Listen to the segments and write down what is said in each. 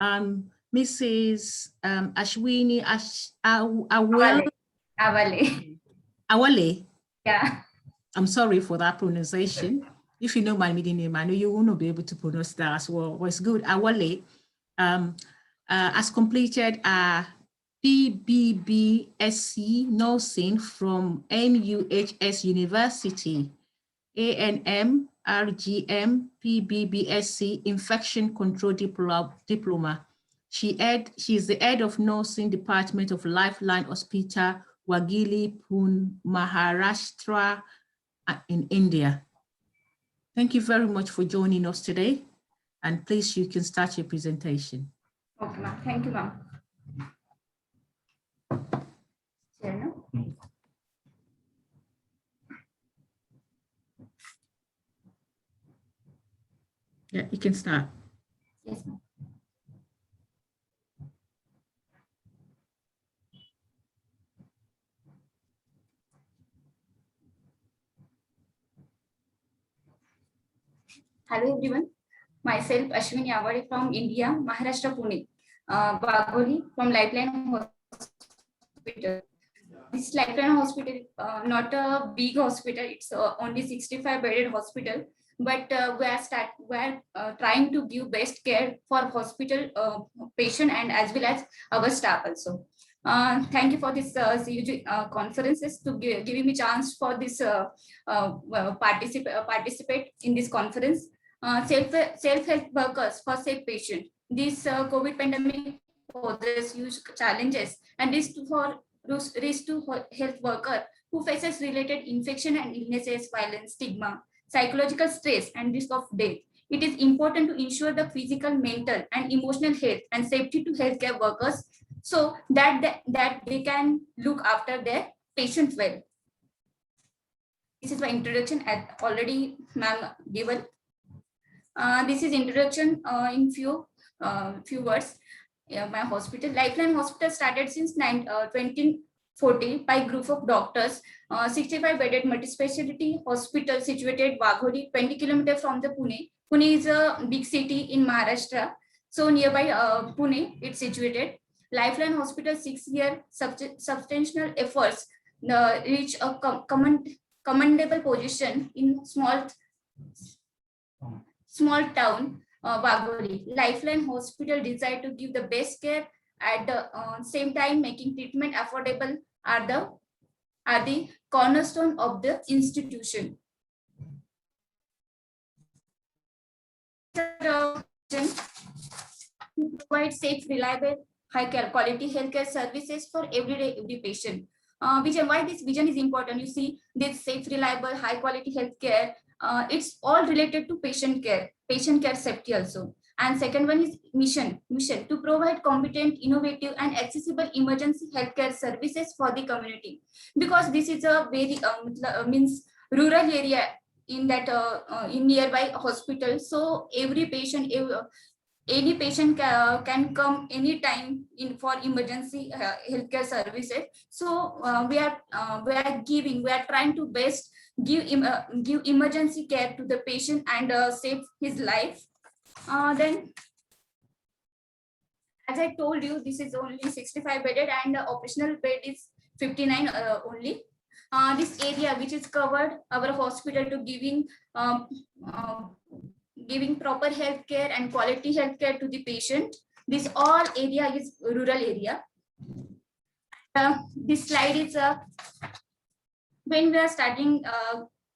Mrs. Ashwini Awale. Yeah. I'm sorry for that pronunciation. If you know my middle name, I know you will not be able to pronounce that as well. Well, it's good. Awale has completed a BBBSc nursing from NUHS University, ANM, RGM, PBBSc Infection Control Diploma. She is the head of nursing department of Lifeline Hospital, Wagili, Pune, Maharashtra, in India. Thank you very much for joining us today. And please, you can start your presentation. Okay, ma'am. Thank you, ma'am. Yeah, you can start. Yes, ma'am. Hello everyone, myself Ashwini Awade from India, Maharashtra, Pune. Bagoli from Lifeline Hospital. This Lifeline Hospital, not a big hospital, it's only 65 bedded hospital, but we are trying to give best care for hospital patient and as well as our staff also. Thank you for this conferences to giving me chance for this participate in this conference. Self-help workers for safe patient. This COVID pandemic poses huge challenges and risk to health worker who faces related infection and illnesses, violence, stigma, psychological stress, and risk of death. It is important to ensure the physical, mental, and emotional health and safety to healthcare workers so that they can look after their patients well. This is my introduction as already ma'am given. This is introduction in few words. My hospital, Lifeline Hospital, started since 2014 by group of doctors. 65 bedded multi-specialty hospital situated Wagholi, 20 kilometers from the Pune. Pune is a big city in Maharashtra. So nearby Pune, it's situated. Lifeline Hospital 6-year substantial efforts reach a commendable position in small town, Wagholi. Lifeline Hospital desired to give the best care at the same time making treatment affordable are the cornerstone of the institution. To provide safe, reliable, high quality healthcare services for every patient. Why this vision is important? You see, this safe, reliable, high quality healthcare. It's all related to patient care safety also. And second one is mission to provide competent, innovative, and accessible emergency healthcare services for the community, because this is a very means rural area in that in nearby hospital. So every patient, any patient can come anytime in for emergency healthcare services. So we are trying to best give emergency care to the patient and save his life. Then, as I told you, this is only 65 bedded and operational bed is 59 only. This area which is covered our hospital to giving proper health care and quality health care to the patient. This all area is rural area. This slide is when we are starting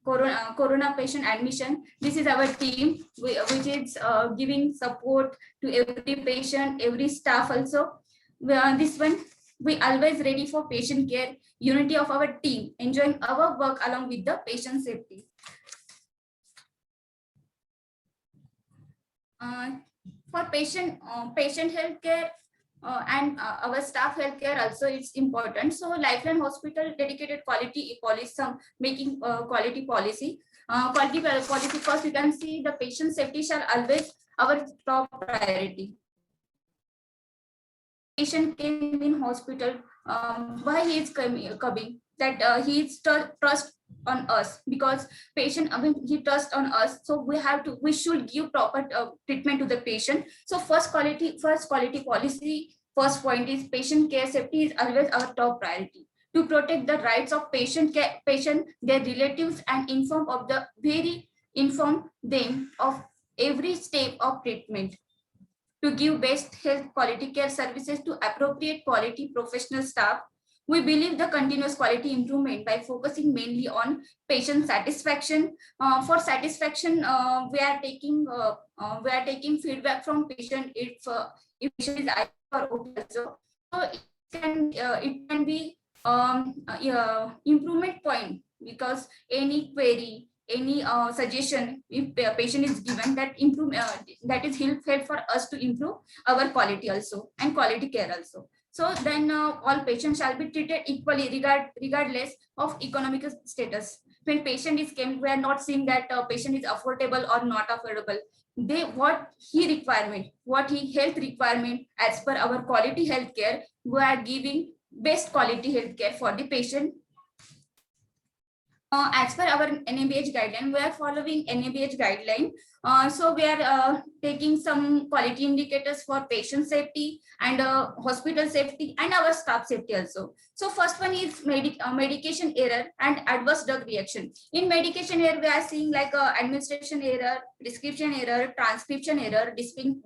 corona patient admission. This is our team which is giving support to every patient, every staff also. This one, we always ready for patient care, unity of our team, enjoying our work along with the patient safety. For patient health care and our staff healthcare also, it's important. So Lifeline Hospital dedicated quality policy, making quality policy. Quality policy, first you can see the patient safety shall always our top priority. Patient came in hospital, why he is coming, that he is on us, because patient, I mean, he trusts on us, so we should give proper treatment to the patient. So first quality policy, first point is patient care safety is always our top priority, to protect the rights of patient, their relatives, and inform them of every step of treatment, to give best health quality care services to appropriate quality professional staff. We believe the continuous quality improvement by focusing mainly on patient satisfaction. For satisfaction, we are taking feedback from patient if patient is I or OT also. So it can be improvement point, because any query, any suggestion, if a patient is given, that that is help for us to improve our quality also and quality care also. So then all patients shall be treated equally regardless of economic status. When patient is came, we are not seeing that patient is affordable or not affordable. What he health requirement, as per our quality health care, we are giving best quality health care for the patient. As per our NABH guideline, we are following NABH guideline. So we are taking some quality indicators for patient safety and hospital safety and our staff safety also. So first one is medication error and adverse drug reaction. In medication error, we are seeing like administration error, prescription error, transcription error,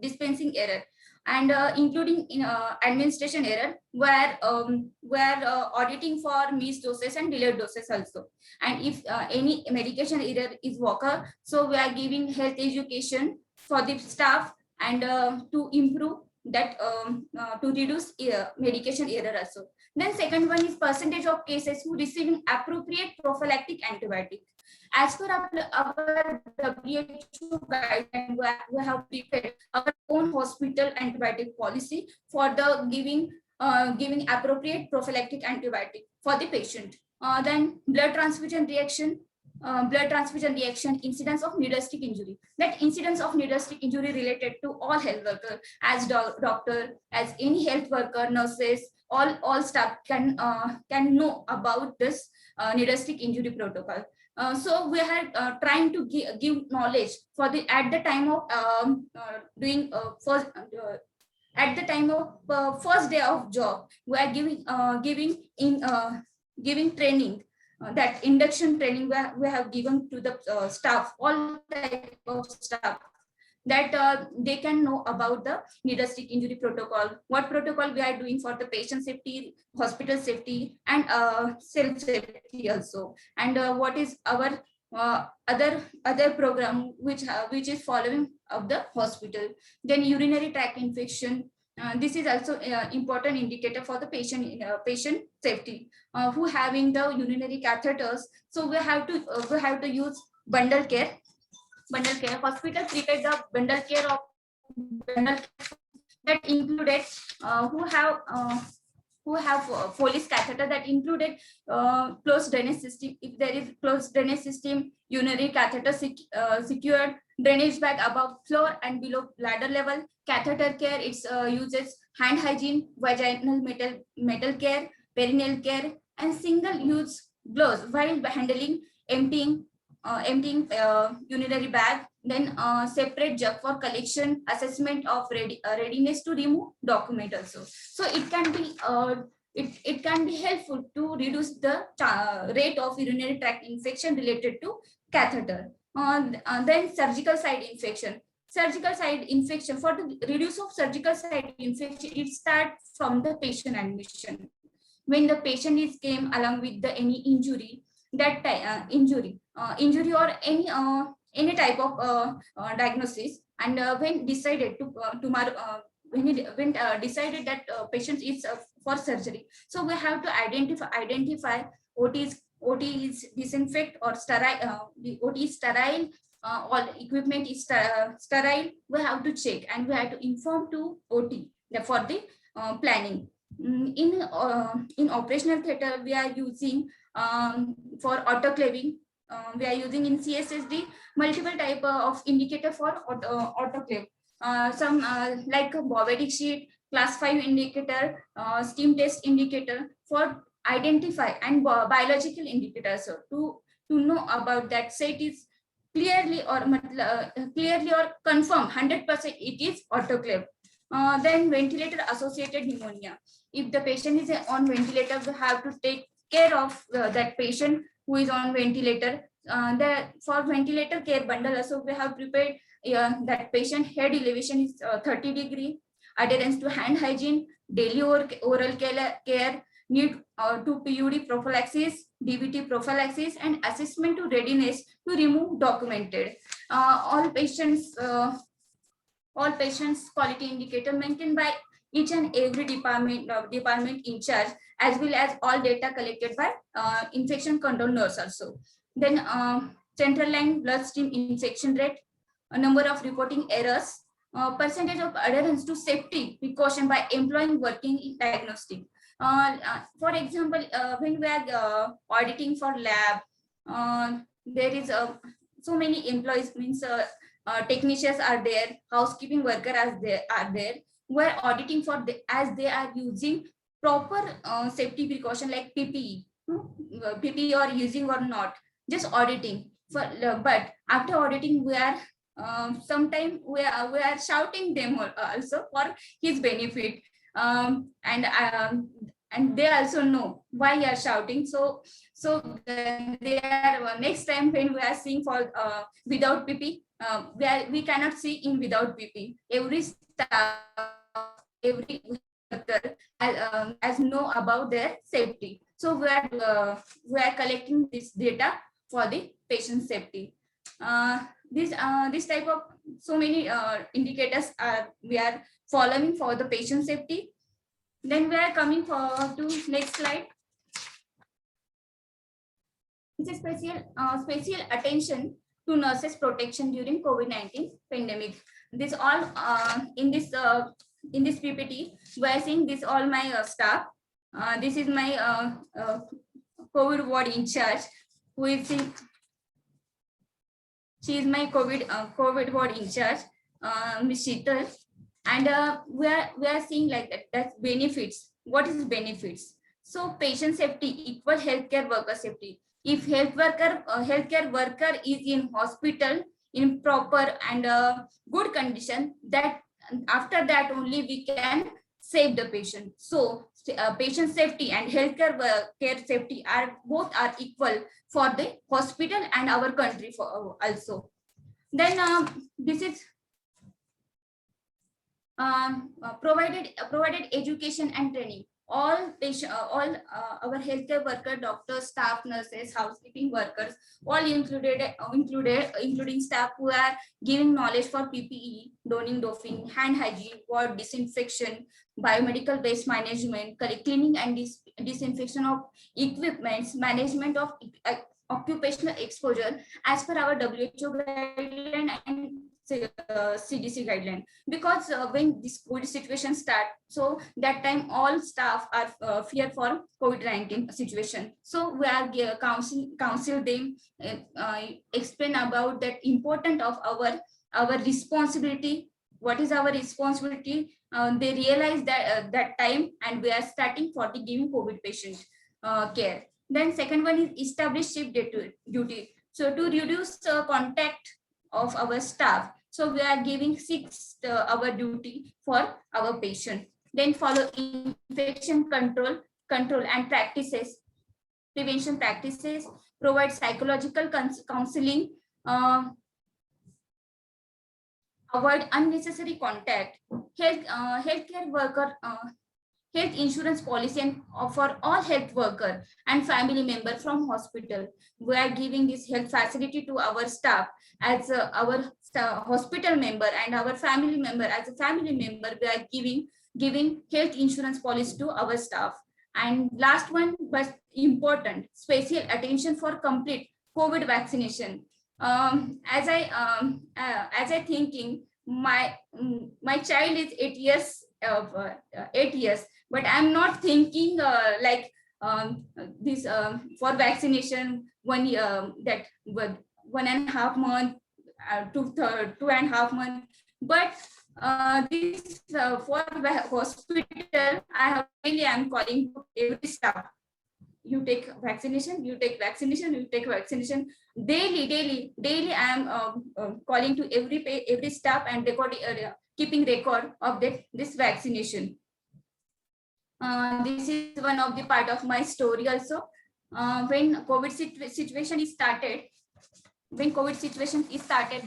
dispensing error, and including in administration error, where auditing for missed doses and delayed doses also. And if any medication error is occur, so we are giving health education for the staff, and to improve that, to reduce medication error also. Then second one is percentage of cases who receiving appropriate prophylactic antibiotic. As per our WHO guideline, we have prepared our own hospital antibiotic policy for the giving appropriate prophylactic antibiotic for the patient. Then blood transfusion reaction, incidence of needle-stick injury. That incidence of needle-stick injury related to all health workers, as doctor, as any health worker, nurses, all staff can know about this needle-stick injury protocol. So we are trying to give knowledge for the at the time of doing first. At the time of first day of job, we are giving training, that induction training we have given to the staff, all type of staff, that they can know about the needle-stick injury protocol, what protocol we are doing for the patient safety, hospital safety, and self safety also, and what is our other program which is following of the hospital. Then urinary tract infection. This is also important indicator for the patient safety. Who having the urinary catheters, so we have to use bundle care. Hospital prepared the bundle care that included who have Foley's catheter, that included closed drainage system. If there is closed drainage system, urinary catheter secured, drainage bag above floor and below bladder level. Catheter care, it's uses hand hygiene, vaginal metal care, perineal care, and single-use gloves while handling emptying urinary bag. Then separate jug for collection, assessment of readiness to remove document also. So it can be it can be helpful to reduce the rate of urinary tract infection related to catheter. Then surgical site infection. Surgical site infection, for the reduce of surgical site infection, it starts from the patient admission. When the patient is came along with the any injury, that injury or any type of diagnosis, and when decided to when decided that patient is for surgery, so we have to identify OT is disinfect or sterile, OT is sterile, all equipment is sterile. We have to check and we have to inform to OT for the planning. In operational theater, we are using for autoclaving. We are using in CSSD multiple type of indicator for autoclave. Some like a Bovedic sheet, class 5 indicator, steam test indicator for identify, and biological indicators, so to know about that. Say it is clearly or confirm 100% it is autoclave. Then ventilator associated pneumonia. If the patient is on ventilator, we have to take care of that patient who is on ventilator. For ventilator care bundle also we have prepared that patient head elevation is 30 degree, adherence to hand hygiene, daily oral care, need to PUD prophylaxis, DVT prophylaxis, and assessment to readiness to remove documented. All patients quality indicator maintained by each and every department in charge, as well as all data collected by infection control nurse also. Then central line bloodstream infection rate, a number of reporting errors, percentage of adherence to safety precaution by employing working in diagnostic. For example, when we are auditing for lab, there is so many employees, means technicians are there, housekeeping workers are there, who are auditing for as they are using proper safety precaution like PPE. PPE are using or not, just auditing. But after auditing, we are sometimes we are shouting them also for his benefit, and they also know why you are shouting. So they are next time when we are seeing for without PP, we cannot see in without PP. Every staff, every worker has know about their safety. So we are collecting this data for the patient safety. This type of so many indicators we are following for the patient safety. Then we are coming to next slide. It's a special attention to nurses protection during COVID-19 pandemic. This all in this PPT we are seeing this all my staff. This is my COVID ward in charge, who is in. She is my COVID ward in charge, Ms. Sheetal, and we are seeing like that benefits. What is benefits? So patient safety equal healthcare worker safety. If healthcare worker is in hospital in proper and good condition, that after that only we can save the patient. So patient safety and healthcare care safety both are equal for the hospital and our country for also. Then this is provided education and training. All our healthcare worker, doctors, staff, nurses, housekeeping workers, all including staff who are giving knowledge for PPE, donning, doffing, hand hygiene, ward disinfection, biomedical waste management, cleaning and disinfection of equipments, management of occupational exposure as per our WHO guideline and CDC guideline. Because when this COVID situation start, so that time all staff are fear for COVID-19 situation. So we are counsel them, explain about that important of our responsibility. What is our responsibility? They realize that that time, and we are starting for the giving COVID patient care. Then second one is establish shift duty. So to reduce contact of our staff, so we are giving 6 hour duty for our patient. Then follow infection control and practices, prevention practices, provide psychological counseling, avoid unnecessary contact, healthcare worker, health insurance policy and for all health worker and family member from hospital. We are giving this health facility to our staff as our hospital member, and our family member as a family member. We are giving health insurance policy to our staff. And last one, but important, special attention for complete COVID vaccination. As I thinking, my child is 8 years, but I'm not thinking like this for vaccination 1 year, that 1.5 month to 2.5 months. But this for hospital, I'm calling every staff you take vaccination, you take vaccination, you take vaccination. Daily I am calling to every staff and keeping record of this vaccination. This is one of the part of my story also. When COVID situation is started,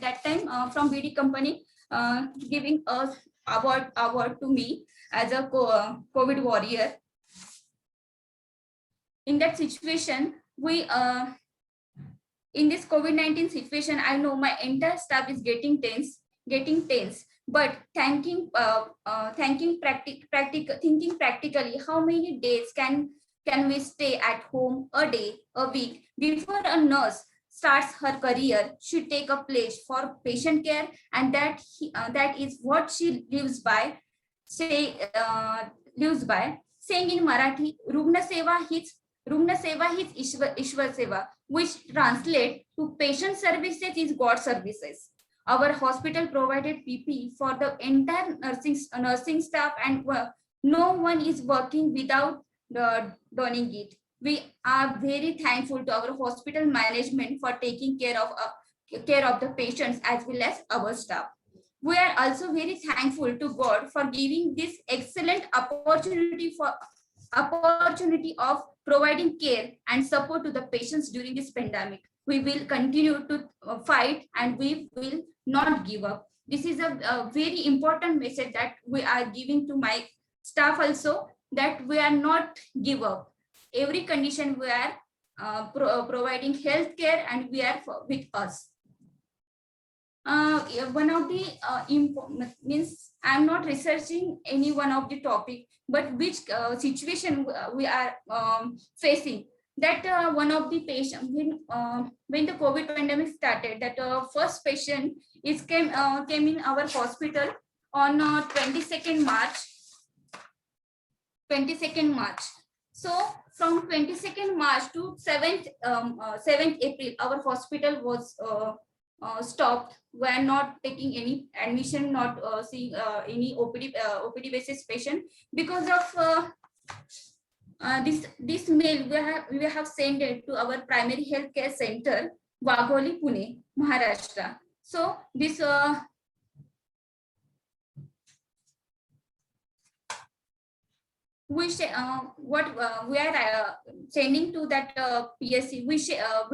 that time from BD company giving a award to me as a COVID warrior. In that situation, we in this COVID-19 situation, I know my entire staff is getting tense. But thinking practically, how many days can we stay at home, a day, a week, before a nurse starts her career, should take a pledge for patient care, and that is what she lives by. Saying in Marathi, Rugna Seva हीच Ishwar Seva, which translate to patient services is God services. Our hospital provided PPE for the entire nursing staff, and no one is working without donning it. We are very thankful to our hospital management for taking care of the patients as well as our staff. We are also very thankful to God for giving this excellent opportunity of providing care and support to the patients during this pandemic. We will continue to fight, and we will not give up. This is a very important message that we are giving to my staff also, that we are not give up. Every condition we are providing health care, and we are with us. One of the means I'm not researching any one of the topic, but which situation we are facing. That one of the patient, when the COVID pandemic started, that first patient came in our hospital on 22nd March. So from 22nd March to 7th April, our hospital was stopped. We are not taking any admission, not seeing any OPD basis patient, because of this mail we have sent it to our primary health care center, Wagholi, Pune, Maharashtra. So this we are sending to that PSC. We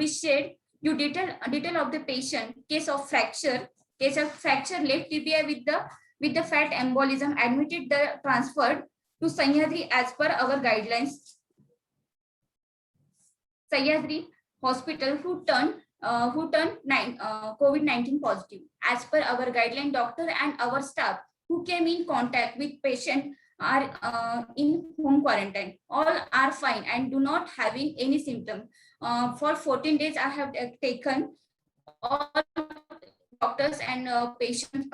shared you detail of the patient, case of fracture left tibia with the fat embolism, admitted, transferred to Sahyadri as per our guidelines. Sahyadri Hospital, who turned COVID-19 positive. As per our guideline, doctor and our staff who came in contact with patient are in home quarantine. All are fine and do not having any symptom. For 14 days, I have taken all doctors and patients.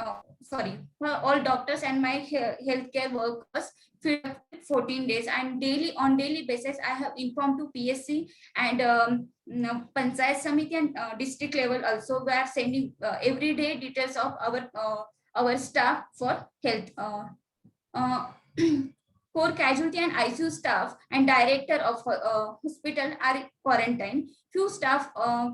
All doctors and my healthcare workers 14 days, and on daily basis I have informed to PSC and Panchayat Samiti and district level also. We are sending every day details of our staff for health. Core casualty and ICU staff and director of hospital are quarantined. Few staff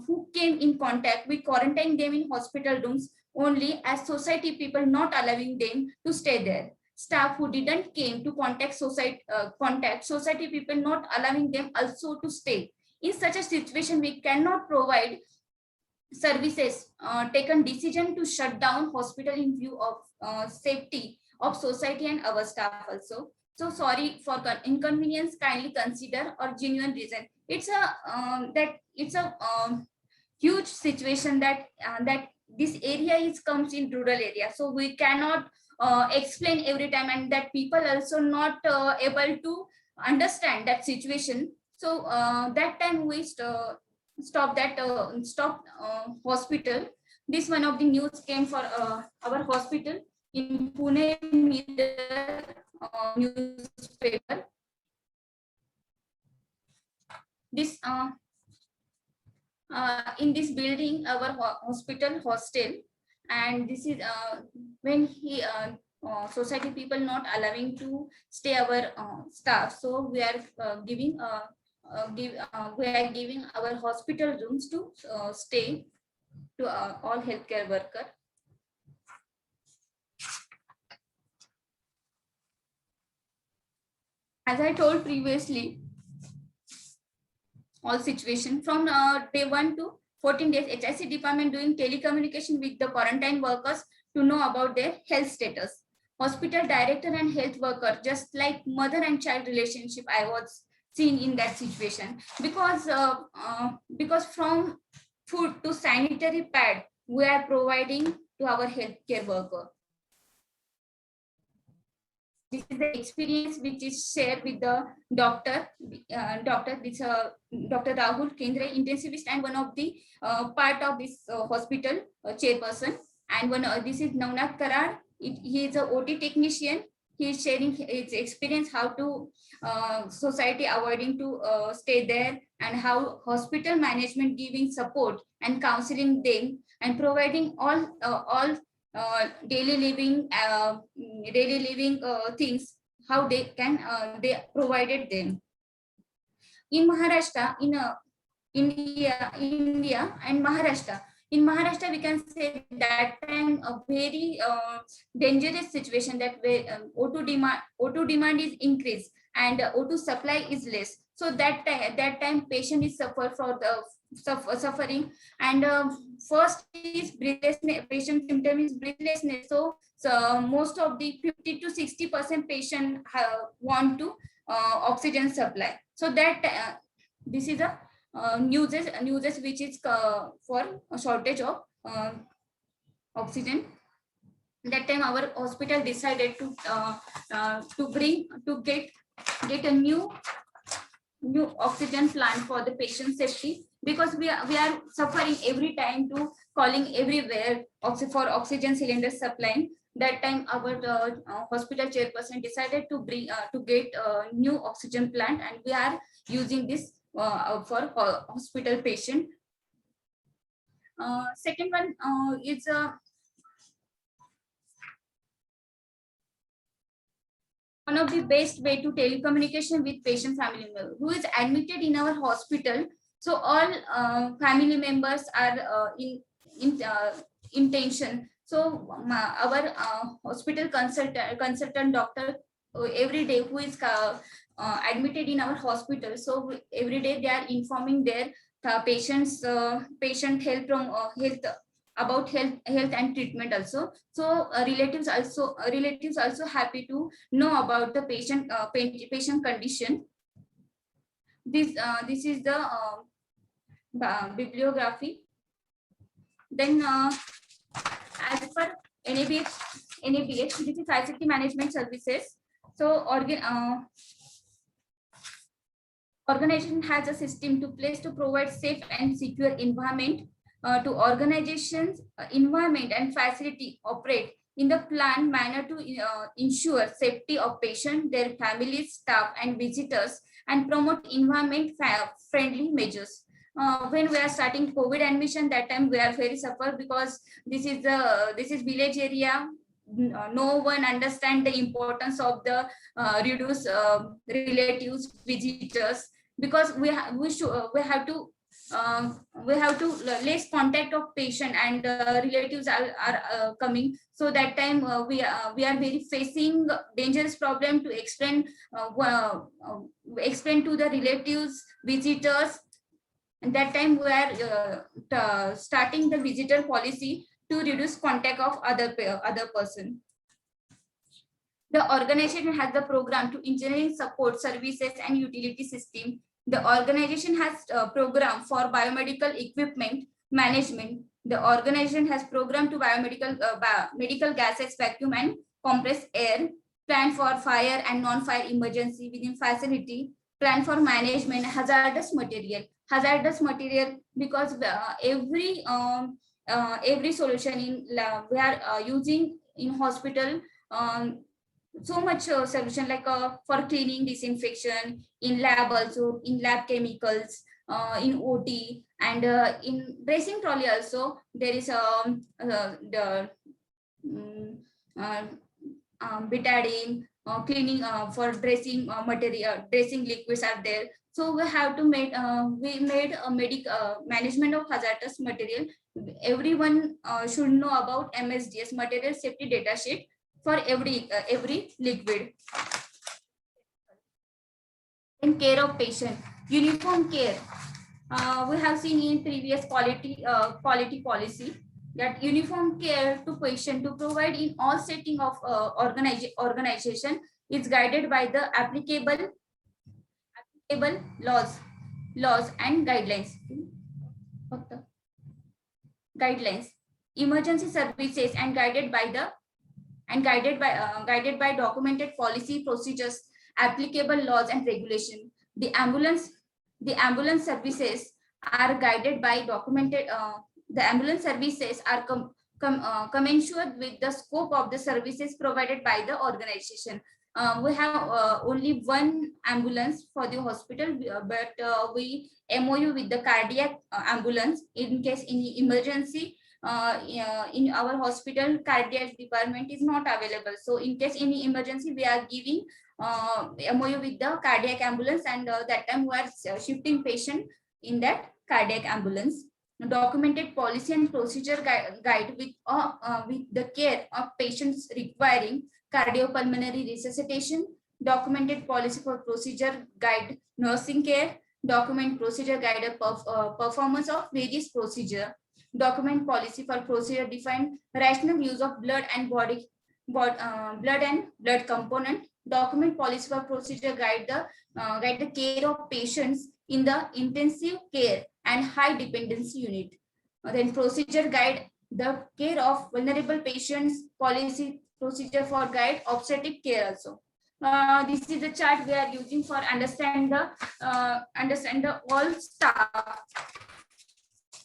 who came in contact, we quarantine them in hospital rooms only, as society people not allowing them to stay there. Staff who didn't came to contact society people not allowing them also to stay. In such a situation, we cannot provide services. Taken decision to shut down hospital in view of safety of society and our staff also. So sorry for inconvenience. Kindly consider or genuine reason. It's a huge situation that this area comes in rural area, so we cannot explain every time, and that people also not able to understand that situation. So that time we stop hospital. This one of the news came for our hospital in Pune newspaper. This in this building, our hospital hostel, and this is when he society people not allowing to stay our staff, so we are giving we are giving our hospital rooms to stay to all healthcare workers. As I told previously, all situation from day 1 to 14 days, HIC department doing telecommunication with the quarantine workers to know about their health status. Hospital director and health worker, just like mother and child relationship, I was seen in that situation, because from food to sanitary pad, we are providing to our healthcare worker. This is the experience which is shared with the doctor. Dr. Rahul Kendre, intensivist and one of the part of this hospital chairperson. And this is Navnath Karar. He is a OT technician. He is sharing his experience how to society avoiding to stay there, and how hospital management giving support and counseling them and providing all daily living things, how they can they provided them. In Maharashtra, in India and Maharashtra. In Maharashtra, we can say that time a very dangerous situation, that where O2 demand is increased and O2 supply is less. So that time patient is suffering, and first is breathlessness. Patient symptom is breathlessness. So most of the 50 to 60% patient want to oxygen supply. So that this is a news which is for a shortage of oxygen. That time our hospital decided to get a new oxygen plant for the patient safety, because we are suffering every time to calling everywhere for oxygen cylinder supplying. That time our hospital chairperson decided to get a new oxygen plant, and we are using this for hospital patient. Second one is one of the best way to telecommunication with patient family member who is admitted in our hospital. So all family members are in tension. So our hospital consultant doctor every day who is admitted in our hospital. So every day they are informing their patient health from health about health and treatment also. So relatives also happy to know about the patient condition. This is the bibliography. Then as per NABH, this is Fire Safety Management Services. So organization has a system to place to provide safe and secure environment to organizations, environment and facility operate in the planned manner to ensure safety of patient, their families, staff and visitors, and promote environment friendly measures. When we are starting COVID admission, that time we are very suffer, because this is village area. No one understand the importance of the reduce relatives, visitors, because we have to less contact of patient, and relatives are coming. So that time we are very facing dangerous problem to explain to the relatives, visitors. And that time we are starting the visitor policy to reduce contact of other person. The organization has the program to engineering support services and utility system. The organization has a program for biomedical equipment management. The organization has program to biomedical medical gases, vacuum and compressed air, plan for fire and non-fire emergency within facility, plan for management hazardous material, because every solution in lab we are using in hospital. So much solution like for cleaning, disinfection, in lab also, in lab chemicals, in OT, and in dressing trolley also there is the betadine, cleaning for dressing material, dressing liquids are there. So we have to make we made a management of hazardous material. Everyone should know about MSDS, material safety data sheet, for every liquid. In care of patient, uniform care. We have seen in previous quality policy that uniform care to patient to provide in all setting of organization is guided by the applicable laws and guidelines. Emergency services and guided by documented policy procedures, applicable laws and regulation. The ambulance services are guided by documented. The ambulance services are commensurate with the scope of the services provided by the organization. We have only one ambulance for the hospital, but we MOU with the cardiac ambulance in case any emergency. In our hospital, cardiac department is not available. So in case any emergency, we are giving MOU with the cardiac ambulance, and that time we are shifting patient in that cardiac ambulance. Documented policy and procedure guide with the care of patients requiring cardiopulmonary resuscitation. Documented policy for procedure guide nursing care. Document procedure guide performance of various procedure. Document policy for procedure define rational use of blood and blood component. Document policy for procedure guide the care of patients in the intensive care and high dependency unit. Then procedure guide the care of vulnerable patients. Policy procedure for guide obstetric care also. This is the chart we are using for understand the all staff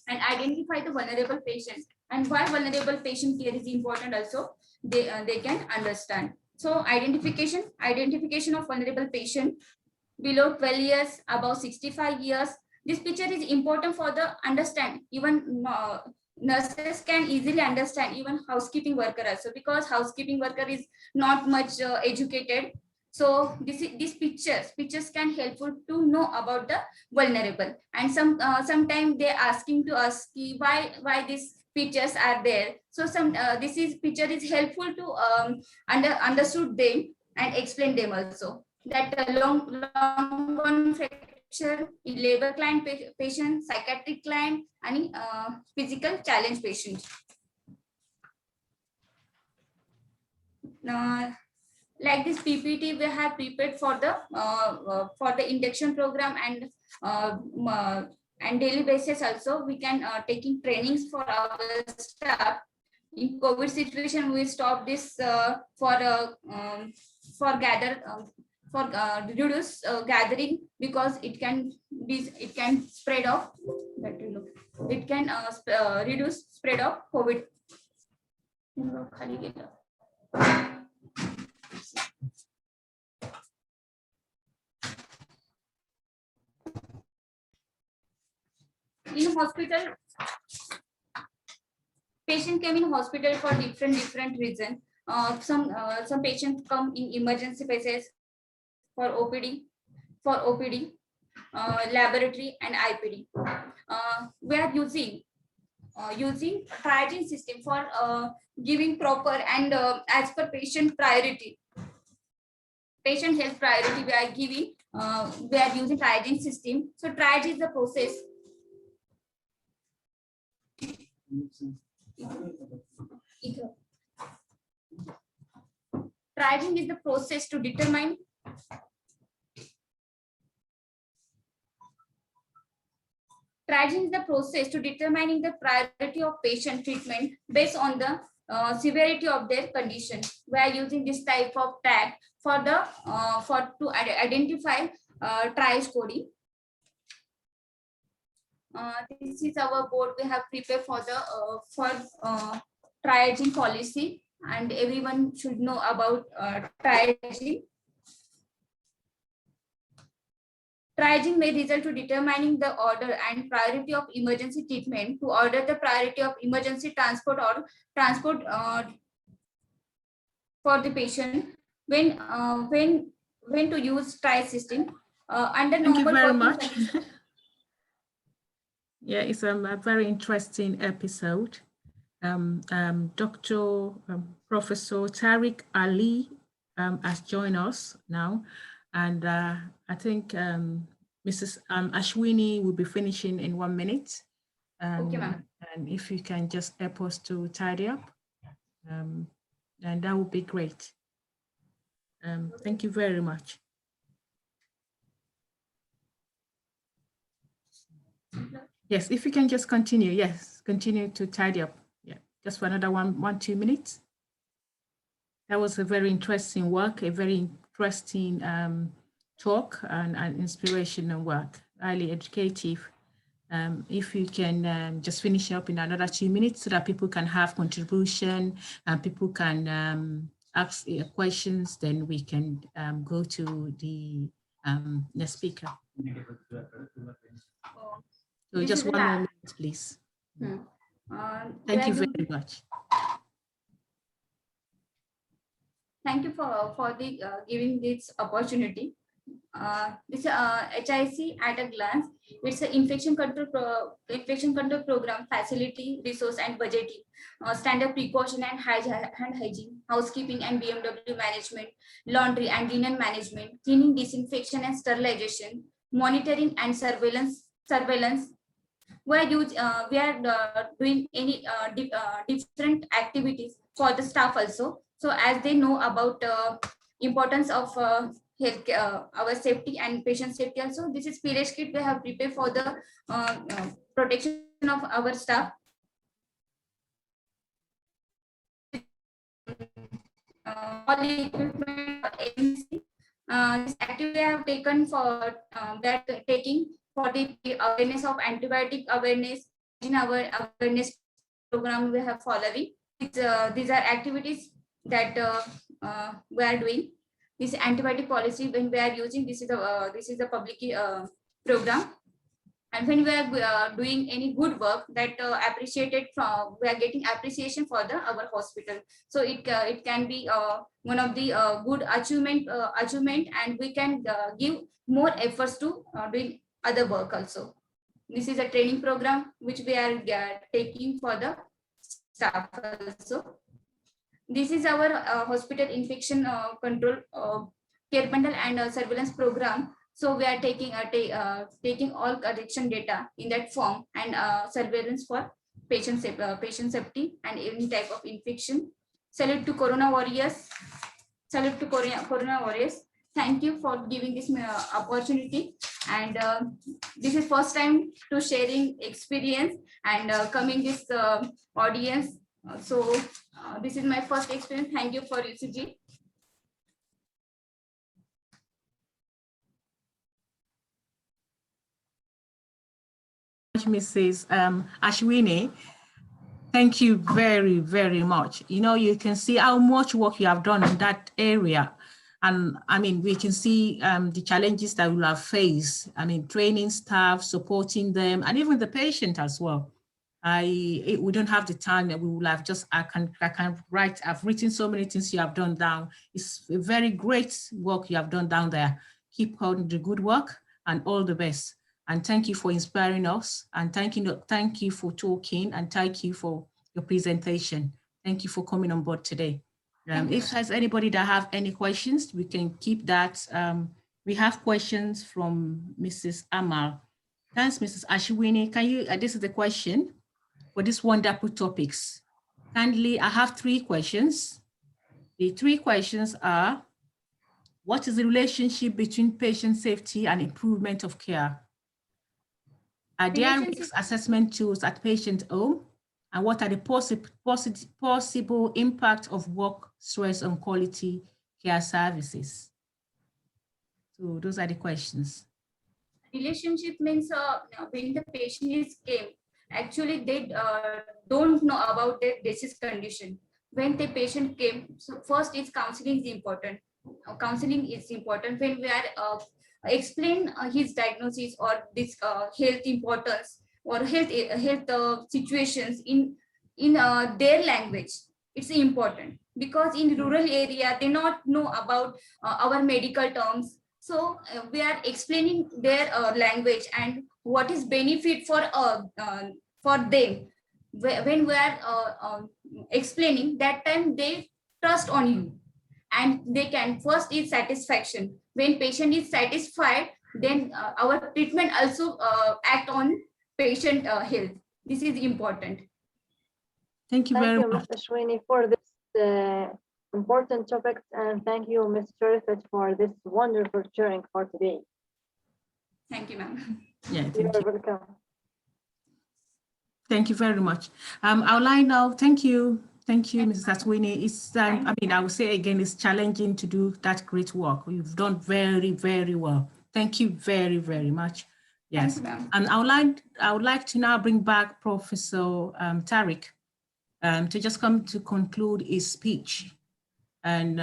and identify the vulnerable patients, and why vulnerable patient care is important also they can understand. So identification of vulnerable patient below 12 years, above 65 years. This picture is important for the understand. Even nurses can easily understand, even housekeeping worker also, because housekeeping worker is not much educated. So these pictures can helpful to know about the vulnerable. And sometimes they asking to us why these pictures are there. So picture is helpful to understood them and explain them also. That long bone fracture in labor client patient, psychiatric client, and physical challenge patient. Like this PPT we have prepared for the induction program, and daily basis also we can taking trainings for our staff. In COVID situation, we stop this for reduce gathering, because it can spread of it can reduce spread of COVID. In hospital, patient came in hospital for different reasons. Some patients come in emergency phases for OPD, laboratory and IPD. We are using triaging system for giving proper and as per patient priority, patient health priority. We are giving. We are using triaging system. So triage is the process. Triaging is the process to determine determining the priority of patient treatment based on the severity of their condition. We are using this type of tag to identify triage coding. This is our board we have prepared for the triaging policy, and everyone should know about triaging. Triaging may result to determining the order and priority of emergency treatment, to order the priority of emergency transport or transport for the patient, when to use trial system under Thank you normal very working much. conditions. Yeah, it's a very interesting episode. Dr. Professor Tariq Ali has joined us now, and I think Mrs. Ashwini will be finishing in 1 minute. Okay, ma'am. And if you can just help us to tidy up, then that would be great. Thank you very much. Yes, if you can just continue. Yes, continue to tidy up. Yeah, just for another 2 minutes. That was a very interesting work, a very interesting talk and inspirational work, highly educative. If you can just finish up in another 2 minutes so that people can have contribution and people can ask questions, then we can go to the next speaker. So just 1 more minute, please. Thank you very much. Thank you for the giving this opportunity. This HIC at a glance. It's an infection control program, facility, resource, and budgeting, standard precaution and hand hygiene, housekeeping and BMW management, laundry and linen management, cleaning, disinfection, and sterilization, monitoring and surveillance. We are doing any different activities for the staff also. So as they know about importance of health, our safety and patient safety also. This is Pires kit we have prepared for the protection of our staff. All equipment, this activity I have taken for taking for the awareness of antibiotic awareness in our awareness program we have following. These are activities that we are doing. This antibiotic policy when we are using, this is a public program, and when we are doing any good work that appreciated from, we are getting appreciation for our hospital. So it can be one of the good achievement, and we can give more efforts to doing other work also. This is a training program which we are taking for the staff also. This is our hospital infection control care bundle and surveillance program. So we are taking all correction data in that form and surveillance for patient safety and any type of infection. Salute to Corona warriors. Salute to Corona warriors. Thank you for giving this opportunity. And this is first time to sharing experience and coming this audience. So this is my first experience. Thank you for UCG. Mrs. Ashwini, thank you very, very much. You know, you can see how much work you have done in that area. And I mean, we can see the challenges that we will have faced. I mean, training staff, supporting them, and even the patient as well. We don't have the time that we will have just, I can write, I've written so many things you have done down. It's a very great work you have done down there. Keep on the good work and all the best. And thank you for inspiring us, and thank you for talking, and thank you for your presentation. Thank you for coming on board today. If there's anybody that have any questions, we can keep that. We have questions from Mrs. Amal. Thanks, Mrs. Ashwini. Can you, this is the question for this wonderful topics. Kindly, I have 3 questions. The 3 questions are, what is the relationship between patient safety and improvement of care? Are there risk assessment tools at patient home? And what are the possible impact of work stress on quality care services? So those are the questions. Relationship means when the patient is came, actually they don't know about their disease condition. When the patient came, so first is counseling is important. Counseling is important when we are explain his diagnosis or this health importance or health situations in their language. It's important. because in rural area, they not know about our medical terms. So we are explaining their language and what is benefit for them. When we are explaining, that time they trust on you, and they can first is satisfaction. When patient is satisfied, then our treatment also act on patient health. This is important. Thank you very Thank you, much. Ms. Ashwini, for this important topic, and thank you, Ms. Sharifat, for this wonderful sharing for today. Thank you, ma'am. Yeah, You're thank you. welcome. Thank you very much. I would like now, thank you, Mrs. Ashwini. It's, I mean, I will say again, it's challenging to do that great work. You've done very, very well. Thank you very, very much. Yes, Thank you, ma'am. and I would like to now bring back Professor Tariq to just come to conclude his speech. And